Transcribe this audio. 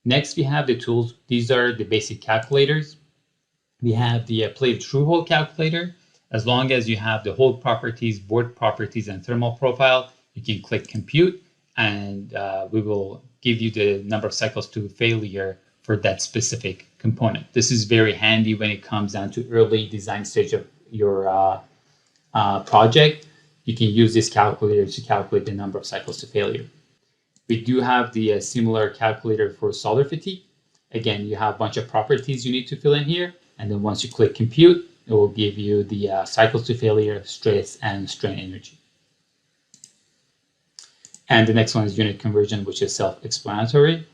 Next, we have the tools. These are the basic calculators. We have the plate true hole calculator. As long as you have the hole properties, board properties, and thermal profile, you can click compute, and we will give you the number of cycles to failure for that specific component. This is very handy when it comes down to early design stage of your project. You can use this calculator to calculate the number of cycles to failure. We do have the similar calculator for solder fatigue. Again, you have a bunch of properties you need to fill in here. And then once you click compute, it will give you the cycles to failure, stress, and strain energy. And the next one is unit conversion, which is self-explanatory.